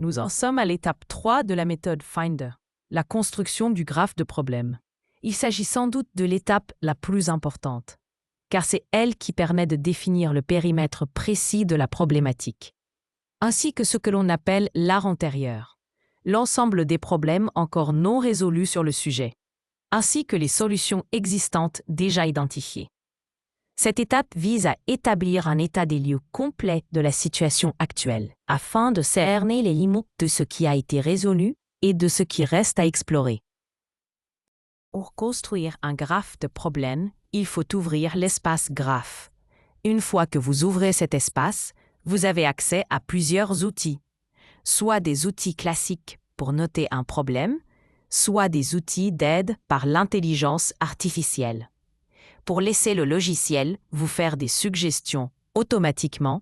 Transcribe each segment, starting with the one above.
Nous en sommes à l'étape 3 de la méthode Finder, la construction du graphe de problème. Il s'agit sans doute de l'étape la plus importante, car c'est elle qui permet de définir le périmètre précis de la problématique, ainsi que ce que l'on appelle l'art antérieur, l'ensemble des problèmes encore non résolus sur le sujet, ainsi que les solutions existantes déjà identifiées. Cette étape vise à établir un état des lieux complet de la situation actuelle, afin de cerner les limites de ce qui a été résolu et de ce qui reste à explorer. Pour construire un graphe de problème, il faut ouvrir l'espace graphe. Une fois que vous ouvrez cet espace, vous avez accès à plusieurs outils, soit des outils classiques pour noter un problème, soit des outils d'aide par l'intelligence artificielle, pour laisser le logiciel vous faire des suggestions automatiquement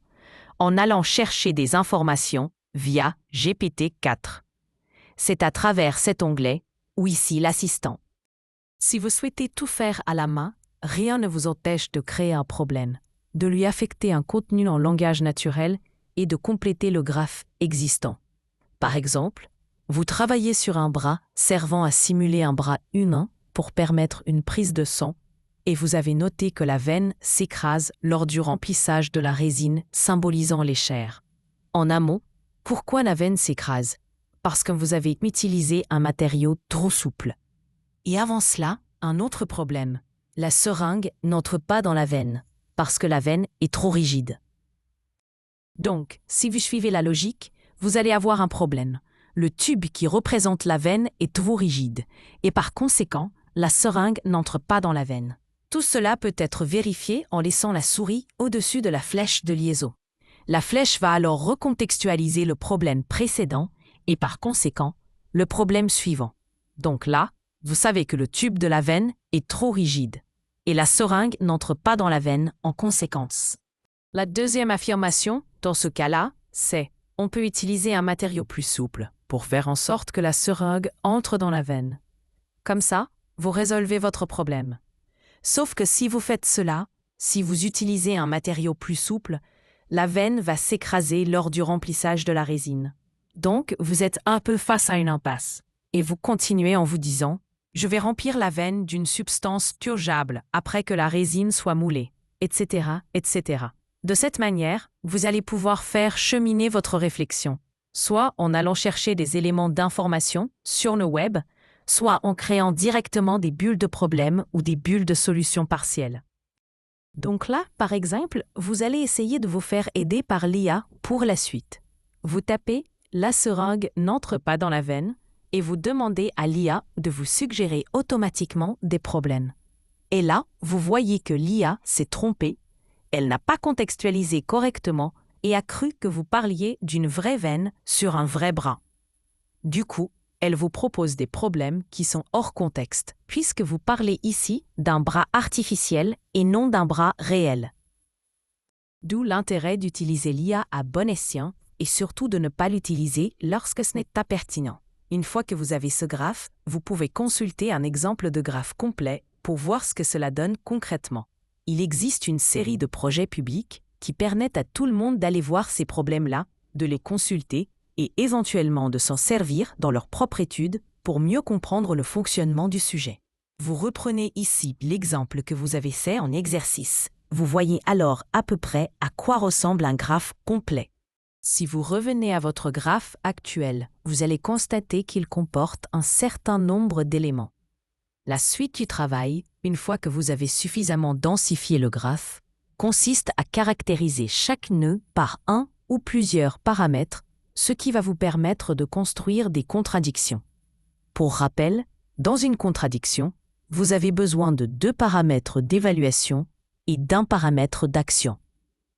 en allant chercher des informations via GPT-4. C'est à travers cet onglet ou ici l'assistant. Si vous souhaitez tout faire à la main, rien ne vous empêche de créer un problème, de lui affecter un contenu en langage naturel et de compléter le graphe existant. Par exemple, vous travaillez sur un bras servant à simuler un bras humain pour permettre une prise de sang et vous avez noté que la veine s'écrase lors du remplissage de la résine symbolisant les chairs. En un mot, pourquoi la veine s'écrase? Parce que vous avez utilisé un matériau trop souple. Et avant cela, un autre problème. La seringue n'entre pas dans la veine, parce que la veine est trop rigide. Donc, si vous suivez la logique, vous allez avoir un problème. Le tube qui représente la veine est trop rigide, et par conséquent, la seringue n'entre pas dans la veine. Tout cela peut être vérifié en laissant la souris au-dessus de la flèche de liaison. La flèche va alors recontextualiser le problème précédent et par conséquent, le problème suivant. Donc là, vous savez que le tube de la veine est trop rigide et la seringue n'entre pas dans la veine en conséquence. La deuxième affirmation, dans ce cas-là, c'est « on peut utiliser un matériau plus souple pour faire en sorte que la seringue entre dans la veine ». Comme ça, vous résolvez votre problème. Sauf que si vous faites cela, si vous utilisez un matériau plus souple, la veine va s'écraser lors du remplissage de la résine. Donc, vous êtes un peu face à une impasse. Et vous continuez en vous disant « je vais remplir la veine d'une substance purgeable après que la résine soit moulée, etc., etc. » De cette manière, vous allez pouvoir faire cheminer votre réflexion, soit en allant chercher des éléments d'information sur le web, soit en créant directement des bulles de problèmes ou des bulles de solutions partielles. Donc là, par exemple, vous allez essayer de vous faire aider par l'IA pour la suite. Vous tapez « la seringue n'entre pas dans la veine » et vous demandez à l'IA de vous suggérer automatiquement des problèmes. Et là, vous voyez que l'IA s'est trompée, elle n'a pas contextualisé correctement et a cru que vous parliez d'une vraie veine sur un vrai bras. Du coup, elle vous propose des problèmes qui sont hors contexte, puisque vous parlez ici d'un bras artificiel et non d'un bras réel. D'où l'intérêt d'utiliser l'IA à bon escient et surtout de ne pas l'utiliser lorsque ce n'est pas pertinent. Une fois que vous avez ce graphe, vous pouvez consulter un exemple de graphe complet pour voir ce que cela donne concrètement. Il existe une série de projets publics qui permettent à tout le monde d'aller voir ces problèmes-là, de les consulter et éventuellement de s'en servir dans leur propre étude pour mieux comprendre le fonctionnement du sujet. Vous reprenez ici l'exemple que vous avez fait en exercice. Vous voyez alors à peu près à quoi ressemble un graphe complet. Si vous revenez à votre graphe actuel, vous allez constater qu'il comporte un certain nombre d'éléments. La suite du travail, une fois que vous avez suffisamment densifié le graphe, consiste à caractériser chaque nœud par un ou plusieurs paramètres, ce qui va vous permettre de construire des contradictions. Pour rappel, dans une contradiction, vous avez besoin de 2 paramètres d'évaluation et d'un paramètre d'action.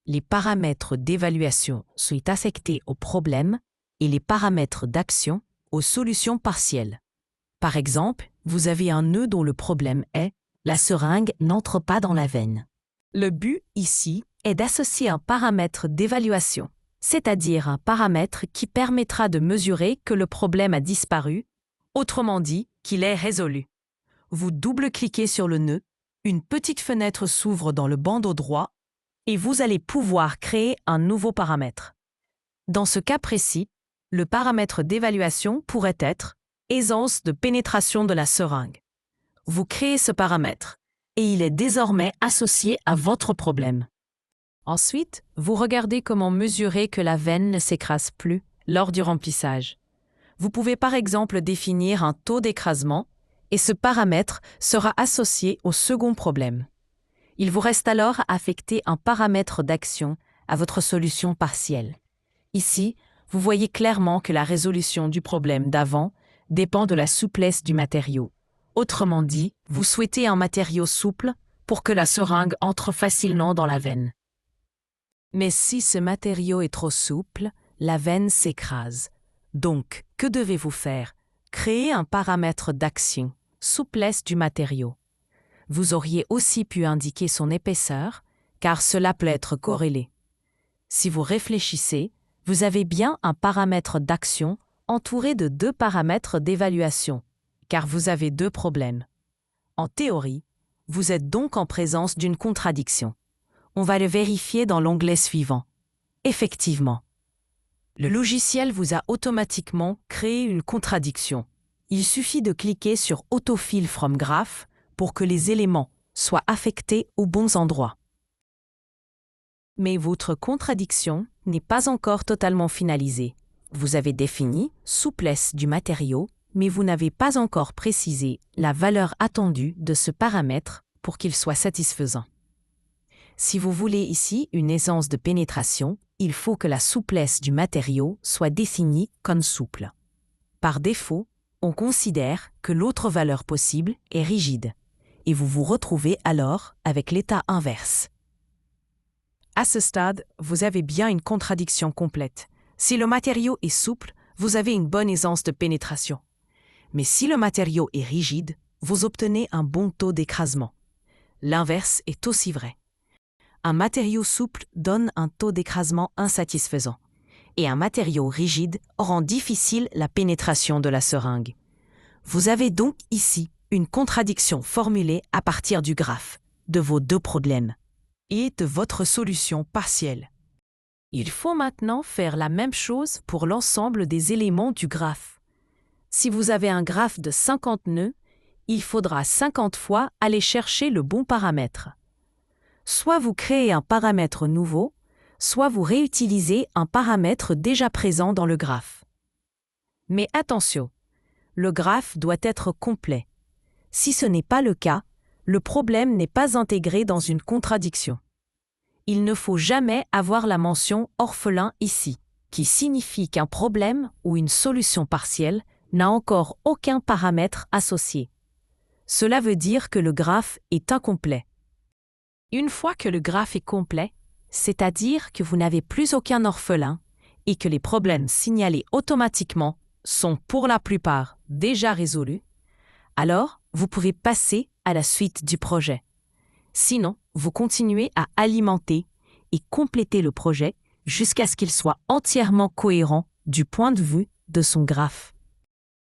Les paramètres d'évaluation sont affectés au problème et les paramètres d'action aux solutions partielles. Par exemple, vous avez un nœud dont le problème est « la seringue n'entre pas dans la veine ». Le but, ici, est d'associer un paramètre d'évaluation, c'est-à-dire un paramètre qui permettra de mesurer que le problème a disparu, autrement dit, qu'il est résolu. Vous double-cliquez sur le nœud, une petite fenêtre s'ouvre dans le bandeau droit et vous allez pouvoir créer un nouveau paramètre. Dans ce cas précis, Le paramètre d'évaluation pourrait être aisance de pénétration de la seringue. Vous créez ce paramètre et il est désormais associé à votre problème. Ensuite, vous regardez comment mesurer que la veine ne s'écrase plus lors du remplissage. Vous pouvez par exemple définir un taux d'écrasement et ce paramètre sera associé au second problème. Il vous reste alors à affecter un paramètre d'action à votre solution partielle. Ici, vous voyez clairement que la résolution du problème d'avant dépend de la souplesse du matériau. Autrement dit, vous souhaitez un matériau souple pour que la seringue entre facilement dans la veine. Mais si ce matériau est trop souple, la veine s'écrase. Donc, que devez-vous faire? Créer un paramètre d'action, souplesse du matériau. Vous auriez aussi pu indiquer son épaisseur, car cela peut être corrélé. Si vous réfléchissez, vous avez bien un paramètre d'action entouré de deux paramètres d'évaluation, car vous avez deux problèmes. En théorie, vous êtes donc en présence d'une contradiction. On va le vérifier dans l'onglet suivant. Effectivement, le logiciel vous a automatiquement créé une contradiction. Il suffit de cliquer sur Autofill from Graph pour que les éléments soient affectés aux bons endroits. Mais votre contradiction n'est pas encore totalement finalisée. Vous avez défini souplesse du matériau, mais vous n'avez pas encore précisé la valeur attendue de ce paramètre pour qu'il soit satisfaisant. Si vous voulez ici une aisance de pénétration, il faut que la souplesse du matériau soit définie comme souple. Par défaut, on considère que l'autre valeur possible est rigide, et vous vous retrouvez alors avec l'état inverse. À ce stade, vous avez bien une contradiction complète. Si le matériau est souple, vous avez une bonne aisance de pénétration. Mais si le matériau est rigide, vous obtenez un bon taux d'écrasement. L'inverse est aussi vrai. Un matériau souple donne un taux d'écrasement insatisfaisant, et un matériau rigide rend difficile la pénétration de la seringue. Vous avez donc ici une contradiction formulée à partir du graphe, de vos deux problèmes, et de votre solution partielle. Il faut maintenant faire la même chose pour l'ensemble des éléments du graphe. Si vous avez un graphe de 50 nœuds, il faudra 50 fois aller chercher le bon paramètre. Soit vous créez un paramètre nouveau, soit vous réutilisez un paramètre déjà présent dans le graphe. Mais attention, le graphe doit être complet. Si ce n'est pas le cas, le problème n'est pas intégré dans une contradiction. Il ne faut jamais avoir la mention orphelin ici, qui signifie qu'un problème ou une solution partielle n'a encore aucun paramètre associé. Cela veut dire que le graphe est incomplet. Une fois que le graphe est complet, c'est-à-dire que vous n'avez plus aucun orphelin et que les problèmes signalés automatiquement sont pour la plupart déjà résolus, alors vous pouvez passer à la suite du projet. Sinon, vous continuez à alimenter et compléter le projet jusqu'à ce qu'il soit entièrement cohérent du point de vue de son graphe.